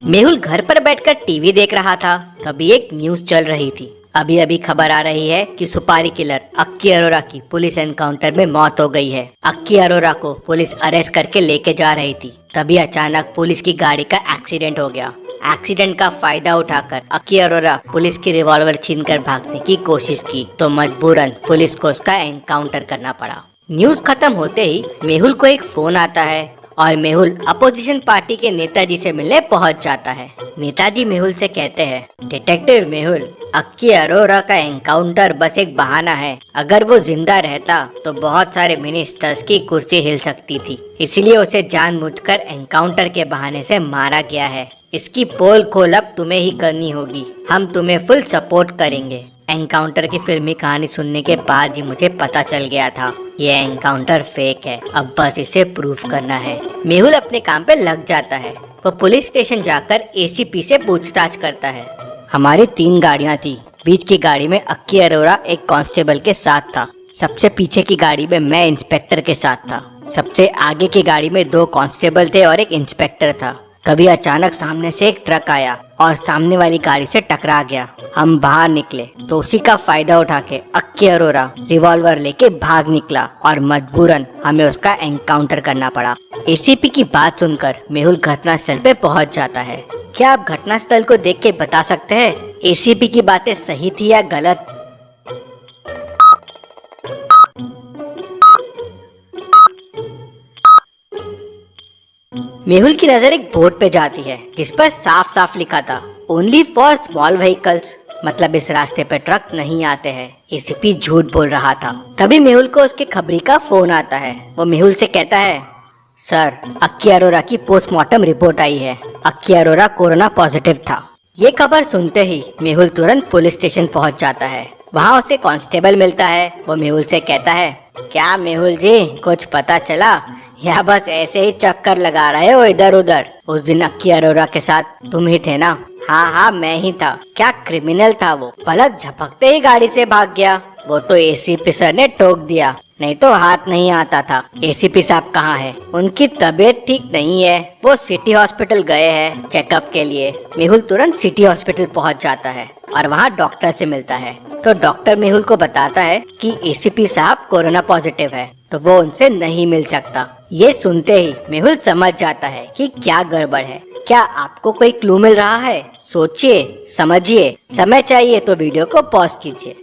मेहुल घर पर बैठकर टीवी देख रहा था। तभी एक न्यूज चल रही थी। अभी अभी खबर आ रही है कि सुपारी किलर अक्की अरोरा की पुलिस एनकाउंटर में मौत हो गई है। अक्की अरोरा को पुलिस अरेस्ट करके लेके जा रही थी। तभी अचानक पुलिस की गाड़ी का एक्सीडेंट हो गया। एक्सीडेंट का फायदा उठाकर अक्की अरोरा पुलिस की रिवॉल्वर छीनकर भागने की कोशिश की तो मजबूरन पुलिस को उसका एनकाउंटर करना पड़ा। न्यूज खत्म होते ही मेहुल को एक फोन आता है और मेहुल अपोजिशन पार्टी के नेताजी से मिलने पहुंच जाता है। नेताजी मेहुल से कहते हैं, डिटेक्टिव मेहुल, अक्की अरोरा का एनकाउंटर बस एक बहाना है। अगर वो जिंदा रहता तो बहुत सारे मिनिस्टर्स की कुर्सी हिल सकती थी, इसलिए उसे जानबूझकर एनकाउंटर के बहाने से मारा गया है। इसकी पोल खोल अब तुम्हें ही करनी होगी। हम तुम्हें फुल सपोर्ट करेंगे। एनकाउंटर की फिल्मी कहानी सुनने के बाद ही मुझे पता चल गया था ये एनकाउंटर फेक है। अब बस इसे प्रूफ करना है। मेहुल अपने काम पे लग जाता है। वो पुलिस स्टेशन जाकर एसीपी से पूछताछ करता है। हमारी 3 गाड़ियां थी। बीच की गाड़ी में अक्की अरोरा एक कांस्टेबल के साथ था। सबसे पीछे की गाड़ी में मैं इंस्पेक्टर के साथ था। सबसे आगे की गाड़ी में 2 कांस्टेबल थे और एक इंस्पेक्टर था। तभी अचानक सामने से एक ट्रक आया और सामने वाली गाड़ी से टकरा गया। हम बाहर निकले तो उसी का फायदा उठा के अक्की अरोरा रिवॉल्वर लेके भाग निकला और मजबूरन हमें उसका एनकाउंटर करना पड़ा। एसीपी की बात सुनकर मेहुल घटनास्थल पे पहुंच जाता है। क्या आप घटनास्थल को देख के बता सकते हैं एसीपी की बातें सही थी या गलत? मेहुल की नजर एक बोर्ड पे जाती है जिस पर साफ साफ लिखा था, ओनली फॉर स्मॉल व्हीकल्स, मतलब इस रास्ते पे ट्रक नहीं आते हैं। एसीपी झूठ बोल रहा था। तभी मेहुल को उसके खबरी का फोन आता है। वो मेहुल से कहता है, सर, अक्की अरोरा की पोस्टमार्टम रिपोर्ट आई है। अक्की अरोरा कोरोना पॉजिटिव था। ये खबर सुनते ही मेहुल तुरंत पुलिस स्टेशन पहुंच जाता है। वहाँ उसे कांस्टेबल मिलता है। वो मेहुल से कहता है, क्या मेहुल जी, कुछ पता चला या बस ऐसे ही चक्कर लगा रहे हो इधर उधर? उस दिन अक्की अरोरा के साथ तुम ही थे ना? हाँ, मैं ही था। क्या क्रिमिनल था वो? पलक झपकते ही गाड़ी से भाग गया। वो तो एसीपी सर ने टोक दिया, नहीं तो हाथ नहीं आता था। एसीपी साहब कहाँ है? उनकी तबीयत ठीक नहीं है। वो सिटी हॉस्पिटल गए हैं चेकअप के लिए। मेहुल तुरंत सिटी हॉस्पिटल पहुंच जाता है और वहाँ डॉक्टर से मिलता है। तो डॉक्टर मेहुल को बताता है कि एसीपी साहब कोरोना पॉजिटिव है, तो वो उनसे नहीं मिल सकता। ये सुनते ही मेहुल समझ जाता है कि क्या गड़बड़ है। क्या आपको कोई क्लू मिल रहा है? सोचिए, समझिए। समय चाहिए तो वीडियो को पॉज कीजिए।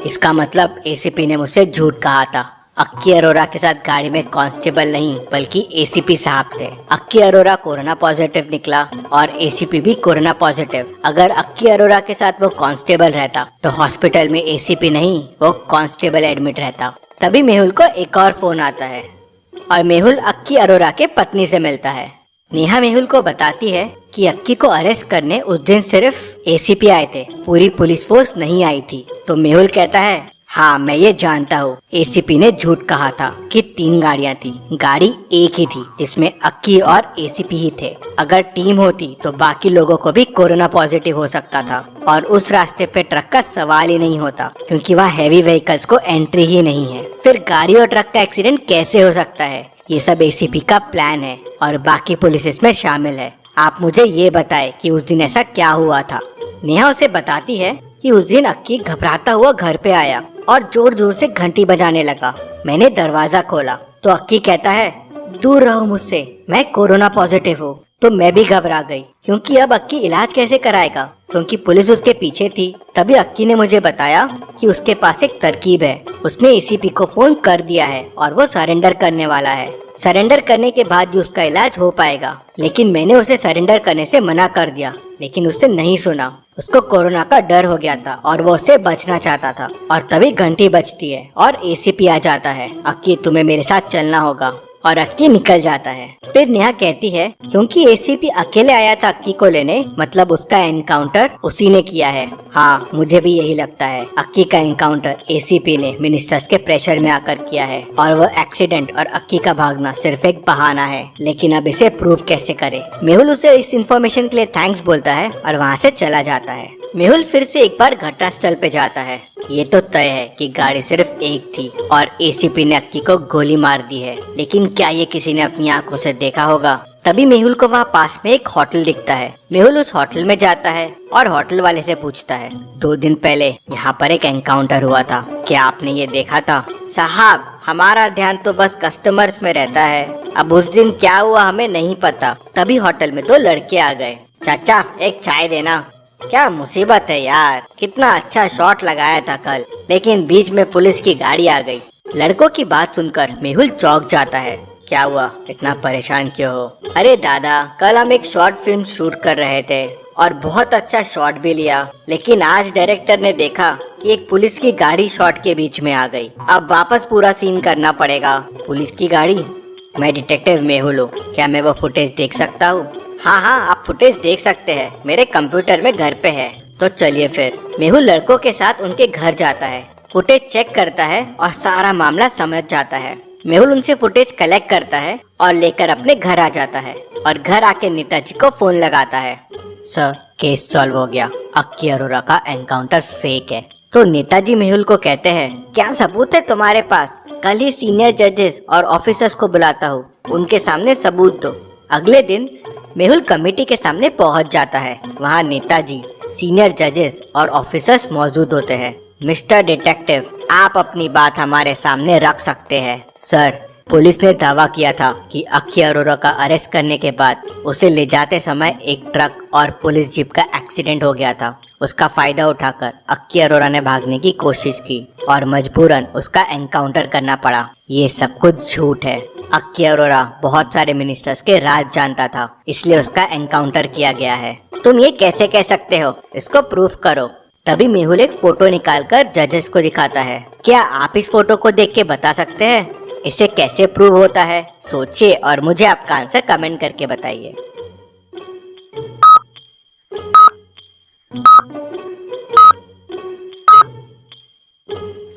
इसका मतलब एसीपी ने मुझसे झूठ कहा था। अक्की अरोरा के साथ गाड़ी में कांस्टेबल नहीं बल्कि एसीपी साहब थे। अक्की अरोरा कोरोना पॉजिटिव निकला और एसीपी भी कोरोना पॉजिटिव। अगर अक्की अरोरा के साथ वो कांस्टेबल रहता तो हॉस्पिटल में एसीपी नहीं, वो कांस्टेबल एडमिट रहता। तभी मेहुल को एक और फोन आता है और मेहुल अक्की अरोरा के पत्नी से मिलता है। नेहा मेहुल को बताती है कि अक्की को अरेस्ट करने उस दिन सिर्फ एसीपी आए थे, पूरी पुलिस फोर्स नहीं आई थी। तो मेहुल कहता है, हाँ, मैं ये जानता हूँ। एसीपी ने झूठ कहा था कि 3 गाड़ियाँ थी। गाड़ी एक ही थी जिसमें अक्की और एसीपी ही थे। अगर टीम होती तो बाकी लोगों को भी कोरोना पॉजिटिव हो सकता था और उस रास्ते पे ट्रक का सवाल ही नहीं होता, क्योंकि वहाँ हैवी व्हीकल्स को एंट्री ही नहीं है। फिर गाड़ी और ट्रक का एक्सीडेंट कैसे हो सकता है? ये सब एसीपी का प्लान है और बाकी पुलिस इसमें शामिल है। आप मुझे ये बताएं कि उस दिन ऐसा क्या हुआ था। नेहा उसे बताती है कि उस दिन अक्की घबराता हुआ घर पे आया और जोर जोर से घंटी बजाने लगा। मैंने दरवाजा खोला तो अक्की कहता है, दूर रहो मुझसे, मैं कोरोना पॉजिटिव हूँ। तो मैं भी घबरा गई, क्योंकि अब अक्की इलाज कैसे कराएगा, क्योंकि पुलिस उसके पीछे थी। तभी अक्की ने मुझे बताया कि उसके पास एक तरकीब है। उसने एसीपी को फोन कर दिया है और वो सरेंडर करने वाला है। सरेंडर करने के बाद ही उसका इलाज हो पाएगा। लेकिन मैंने उसे सरेंडर करने से मना कर दिया, लेकिन उसने नहीं सुना। उसको कोरोना का डर हो गया था और वो उससे बचना चाहता था। और तभी घंटी बजती है और एसीपी आ जाता है। अक्की, तुम्हें मेरे साथ चलना होगा। और अक्की निकल जाता है। फिर नेहा कहती है क्योंकि एसीपी अकेले आया था अक्की को लेने, मतलब उसका एनकाउंटर उसी ने किया है। हाँ, मुझे भी यही लगता है। अक्की का एनकाउंटर एसीपी ने मिनिस्टर्स के प्रेशर में आकर किया है और वो एक्सीडेंट और अक्की का भागना सिर्फ एक बहाना है। लेकिन अब इसे प्रूव कैसे करे? मेहुल उसे इस इन्फॉर्मेशन के लिए थैंक्स बोलता है और वहाँ से चला जाता है। मेहुल फिर से एक बार घटनास्थल पे जाता है। ये तो तय है कि गाड़ी सिर्फ एक थी और एसीपी ने अक्की को गोली मार दी है, लेकिन क्या ये किसी ने अपनी आंखों से देखा होगा? तभी मेहुल को वहाँ पास में एक होटल दिखता है। मेहुल उस होटल में जाता है और होटल वाले से पूछता है 2 दिन पहले यहाँ पर एक एनकाउंटर हुआ था, क्या आपने ये देखा था? साहब, हमारा ध्यान तो बस कस्टमर्स में रहता है, अब उस दिन क्या हुआ हमें नहीं पता। तभी होटल में 2 लड़के आ गए। चाचा, एक चाय देना। क्या मुसीबत है यार, कितना अच्छा शॉट लगाया था कल, लेकिन बीच में पुलिस की गाड़ी आ गई। लड़कों की बात सुनकर मेहुल चौंक जाता है। क्या हुआ, इतना परेशान क्यों हो? अरे दादा, कल हम एक शॉर्ट फिल्म शूट कर रहे थे और बहुत अच्छा शॉट भी लिया, लेकिन आज डायरेक्टर ने देखा कि एक पुलिस की गाड़ी शॉट के बीच में आ गई। अब वापस पूरा सीन करना पड़ेगा। पुलिस की गाड़ी? मैं डिटेक्टिव मेहुल हूँ, क्या मैं वो फुटेज देख सकता हूँ? हाँ हाँ, आप फुटेज देख सकते हैं, मेरे कंप्यूटर में घर पे है। तो चलिए फिर। मेहुल लड़कों के साथ उनके घर जाता है, फुटेज चेक करता है और सारा मामला समझ जाता है। मेहुल उनसे फुटेज कलेक्ट करता है और लेकर अपने घर आ जाता है और घर आके नेताजी को फोन लगाता है। सर, केस सॉल्व हो गया, अक्की अरोरा का एनकाउंटर फेक है। तो नेताजी मेहुल को कहते हैं, क्या सबूत है तुम्हारे पास? कल ही सीनियर जजेस और ऑफिसर्स को बुलाता हूँ, उनके सामने सबूत दो। अगले दिन मेहुल कमेटी के सामने पहुंच जाता है। वहाँ नेताजी, सीनियर जजेस और ऑफिसर्स मौजूद होते हैं। मिस्टर डिटेक्टिव, आप अपनी बात हमारे सामने रख सकते हैं। सर, पुलिस ने दावा किया था कि अक्की अरोरा का अरेस्ट करने के बाद उसे ले जाते समय एक ट्रक और पुलिस जीप का एक्सीडेंट हो गया था। उसका फायदा उठाकर अक्की अरोरा ने भागने की कोशिश की और मजबूरन उसका एनकाउंटर करना पड़ा। ये सब कुछ झूठ है। अक्की अरोरा बहुत सारे मिनिस्टर्स के राज जानता था, इसलिए उसका एनकाउंटर किया गया है। तुम ये कैसे कह सकते हो? इसको प्रूफ करो। तभी मेहुल एक फोटो निकालकर जजेस को दिखाता है। क्या आप इस फोटो को देख के बता सकते हैं इसे कैसे प्रूव होता है? सोचिए और मुझे आपका आंसर कमेंट करके बताइए।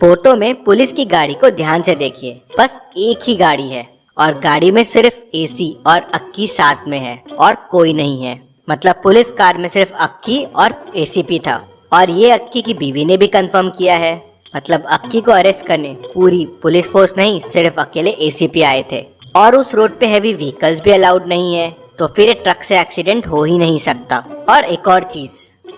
फोटो में पुलिस की गाड़ी को ध्यान से देखिए। बस एक ही गाड़ी है और गाड़ी में सिर्फ एसी और अक्की साथ में है और कोई नहीं है। मतलब पुलिस कार में सिर्फ अक्की और एसीपी था। और ये अक्की की बीवी ने भी कंफर्म किया है। मतलब अक्की को अरेस्ट करने पूरी पुलिस फोर्स नहीं, सिर्फ अकेले एसीपी आए थे। और उस रोड पे हैवी व्हीकल्स भी अलाउड नहीं है, तो फिर ट्रक से एक्सीडेंट हो ही नहीं सकता। और एक और चीज,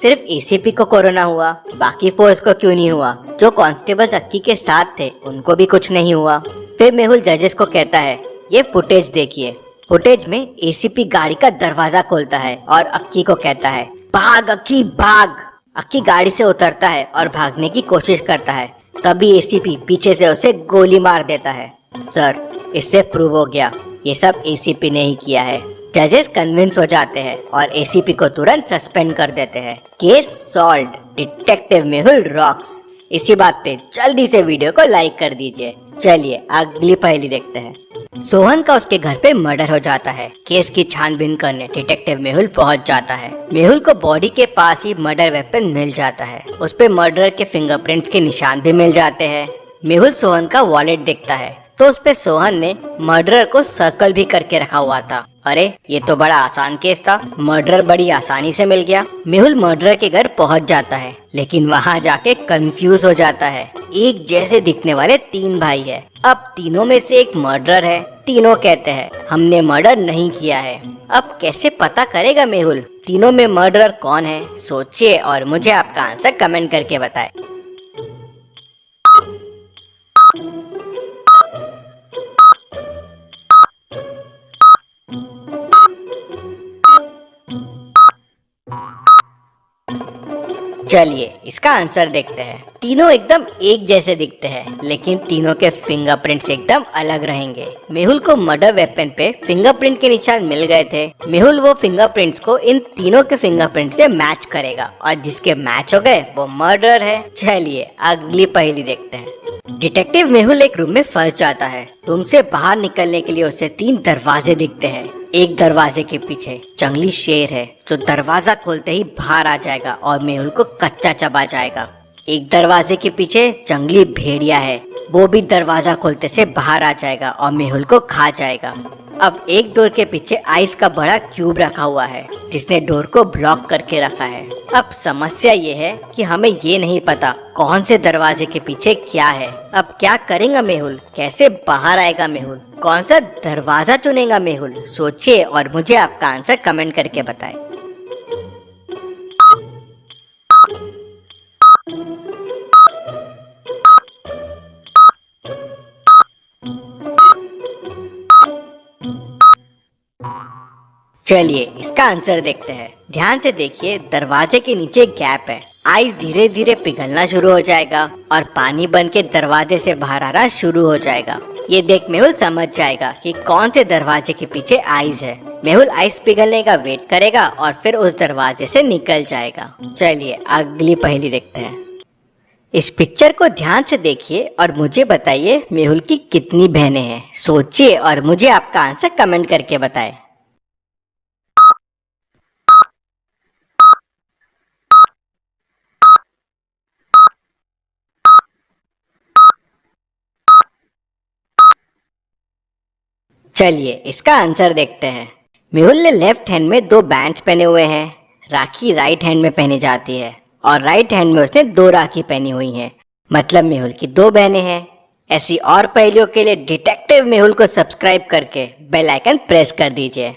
सिर्फ एसीपी को कोरोना हुआ, बाकी फोर्स को क्यों नहीं हुआ? जो कांस्टेबल्स अक्की के साथ थे उनको भी कुछ नहीं हुआ। फिर मेहुल जजेस को कहता है, ये फुटेज देखिए। फुटेज में एसीपी गाड़ी का दरवाजा खोलता है और अक्की को कहता है, भाग अक्की भाग। अक्की गाड़ी से उतरता है और भागने की कोशिश करता है। तभी एसीपी पीछे से उसे गोली मार देता है। सर, इससे प्रूव हो गया ये सब एसीपी ने ही किया है। जजेस कन्विंस हो जाते हैं और एसीपी को तुरंत सस्पेंड कर देते हैं। Case solved, detective Mehul rocks. इसी बात पे जल्दी से वीडियो को लाइक कर दीजिए। चलिए अगली पहेली देखते हैं। सोहन का उसके घर पे मर्डर हो जाता है। केस की छानबीन करने डिटेक्टिव मेहुल पहुंच जाता है। मेहुल को बॉडी के पास ही मर्डर वेपन मिल जाता है। उस पे मर्डर के फिंगरप्रिंट्स के निशान भी मिल जाते हैं। मेहुल सोहन का वॉलेट देखता है तो उस पे सोहन ने मर्डरर को सर्कल भी करके रखा हुआ था। अरे, ये तो बड़ा आसान केस था, मर्डरर बड़ी आसानी से मिल गया। मेहुल मर्डरर के घर पहुंच जाता है, लेकिन वहां जाके कंफ्यूज हो जाता है। एक जैसे दिखने वाले 3 भाई है। अब तीनों में से एक मर्डरर है। तीनों कहते हैं हमने मर्डर नहीं किया है। अब कैसे पता करेगा मेहुल तीनों में मर्डरर कौन है? सोचिए और मुझे आपका आंसर कमेंट करके बताएं। चलिए इसका आंसर देखते हैं। तीनों एकदम एक जैसे दिखते हैं, लेकिन तीनों के फिंगरप्रिंट्स एकदम अलग रहेंगे। मेहुल को मर्डर वेपन पे फिंगरप्रिंट के निशान मिल गए थे। मेहुल वो फिंगरप्रिंट्स को इन तीनों के फिंगरप्रिंट से मैच करेगा और जिसके मैच हो गए वो मर्डर है। चलिए अगली पहेली देखते हैं। डिटेक्टिव मेहुल एक रूम में फंस जाता है। रूम से बाहर निकलने के लिए उसे 3 दरवाजे दिखते हैं। एक दरवाजे के पीछे जंगली शेर है जो दरवाजा खोलते ही बाहर आ जाएगा और मेहुल को कच्चा चबा जाएगा। एक दरवाजे के पीछे जंगली भेड़िया है, वो भी दरवाजा खोलते से बाहर आ जाएगा और मेहुल को खा जाएगा। अब एक डोर के पीछे आइस का बड़ा क्यूब रखा हुआ है जिसने डोर को ब्लॉक करके रखा है। अब समस्या ये है कि हमें ये नहीं पता कौन से दरवाजे के पीछे क्या है। अब क्या करेगा मेहुल, कैसे बाहर आएगा मेहुल, कौन सा दरवाजा चुनेगा मेहुल? सोचिए और मुझे आपका आंसर कमेंट करके बताएं। चलिए इसका आंसर देखते हैं। ध्यान से देखिए, दरवाजे के नीचे गैप है। आइस धीरे धीरे पिघलना शुरू हो जाएगा और पानी बन के दरवाजे से बाहर आना शुरू हो जाएगा। ये देख मेहुल समझ जाएगा कि कौन से दरवाजे के पीछे आइस है। मेहुल आइस पिघलने का वेट करेगा और फिर उस दरवाजे से निकल जाएगा। चलिए अगली पहेली देखते हैं। इस पिक्चर को ध्यान से देखिए और मुझे बताइए मेहुल की कितनी बहनें हैं। सोचिए और मुझे आपका आंसर कमेंट करके बताएं। चलिए इसका आंसर देखते हैं। मेहुल ने लेफ्ट हैंड में 2 बैंड्स पहने हुए हैं। राखी राइट हैंड में पहनी जाती है और राइट हैंड में उसने 2 राखी पहनी हुई हैं। मतलब मेहुल की 2 बहनें हैं। ऐसी और पहेलियों के लिए डिटेक्टिव मेहुल को सब्सक्राइब करके बेल आइकन प्रेस कर दीजिए।